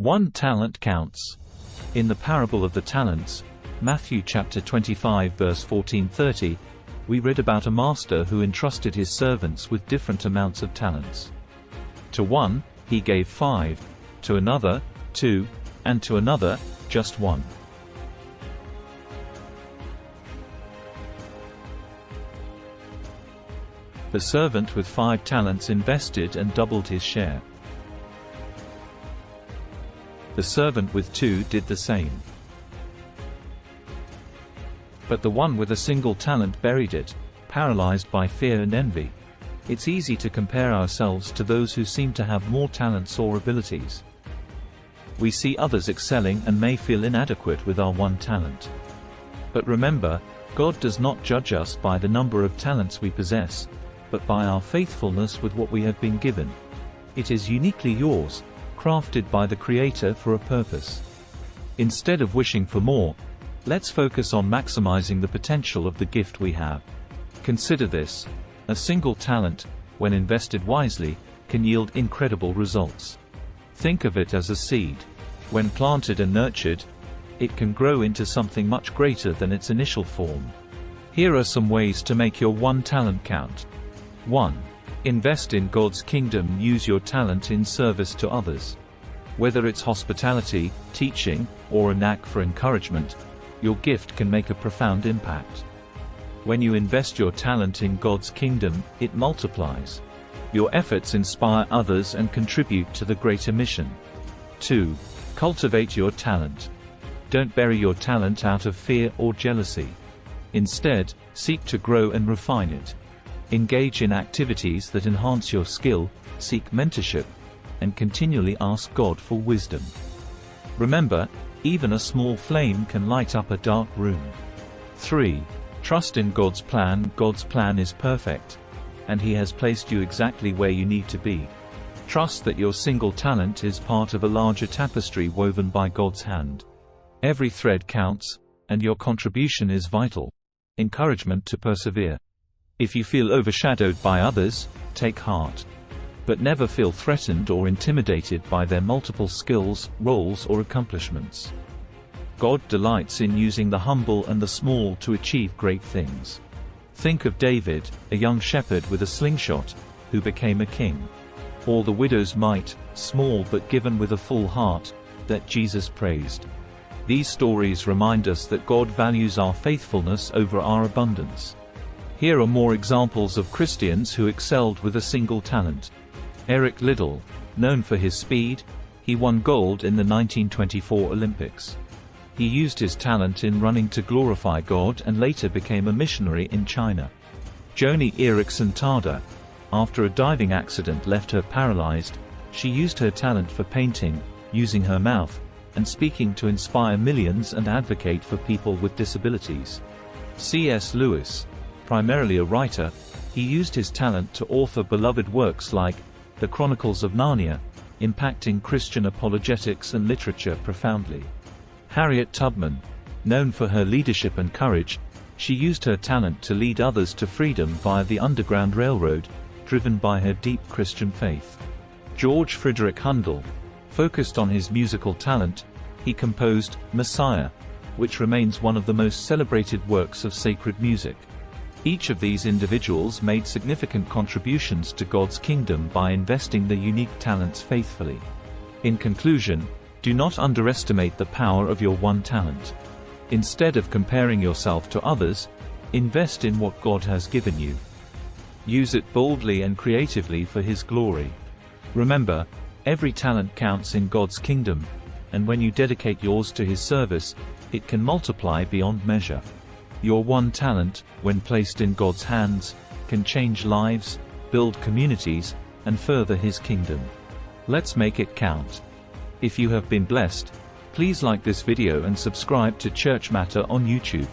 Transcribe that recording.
One talent counts. In the parable of the talents, Matthew chapter 25 verse 14-30, we read about a master who entrusted his servants with different amounts of talents. To one, he gave 5, to another, 2, and to another, just 1. The servant with 5 talents invested and doubled his share. The servant with 2 did the same. But the one with a single talent buried it, paralyzed by fear and envy. It's easy to compare ourselves to those who seem to have more talents or abilities. We see others excelling and may feel inadequate with our one talent. But remember, God does not judge us by the number of talents we possess, but by our faithfulness with what we have been given. It is uniquely yours, crafted by the Creator for a purpose. Instead of wishing for more, let's focus on maximizing the potential of the gift we have. Consider this: a single talent, when invested wisely, can yield incredible results. Think of it as a seed. When planted and nurtured, it can grow into something much greater than its initial form. Here are some ways to make your one talent count. 1. Invest in God's kingdom. Use your talent in service to others. Whether it's hospitality, teaching, or a knack for encouragement, your gift can make a profound impact. When you invest your talent in God's kingdom, it multiplies. Your efforts inspire others and contribute to the greater mission. 2. Cultivate your talent. Don't bury your talent out of fear or jealousy. Instead, seek to grow and refine it. Engage in activities that enhance your skill, seek mentorship, and continually ask God for wisdom. Remember, even a small flame can light up a dark room. 3. Trust in God's plan. God's plan is perfect, and He has placed you exactly where you need to be. Trust that your single talent is part of a larger tapestry woven by God's hand. Every thread counts, and your contribution is vital. Encouragement to persevere. If you feel overshadowed by others, take heart. But never feel threatened or intimidated by their multiple skills, roles, or accomplishments. God delights in using the humble and the small to achieve great things. Think of David, a young shepherd with a slingshot, who became a king. Or the widow's mite, small but given with a full heart, that Jesus praised. These stories remind us that God values our faithfulness over our abundance. Here are more examples of Christians who excelled with a single talent. Eric Liddell, known for his speed, he won gold in the 1924 Olympics. He used his talent in running to glorify God and later became a missionary in China. Joni Eareckson Tada, after a diving accident left her paralyzed, she used her talent for painting, using her mouth, and speaking to inspire millions and advocate for people with disabilities. C.S. Lewis, primarily a writer, he used his talent to author beloved works like The Chronicles of Narnia, impacting Christian apologetics and literature profoundly. Harriet Tubman, known for her leadership and courage, she used her talent to lead others to freedom via the Underground Railroad, driven by her deep Christian faith. George Frideric Handel, focused on his musical talent, he composed Messiah, which remains one of the most celebrated works of sacred music. Each of these individuals made significant contributions to God's kingdom by investing their unique talents faithfully. In conclusion, do not underestimate the power of your one talent. Instead of comparing yourself to others, invest in what God has given you. Use it boldly and creatively for His glory. Remember, every talent counts in God's kingdom, and when you dedicate yours to His service, it can multiply beyond measure. Your one talent, when placed in God's hands, can change lives, build communities, and further His kingdom. Let's make it count. If you have been blessed, please like this video and subscribe to Church Matter on YouTube.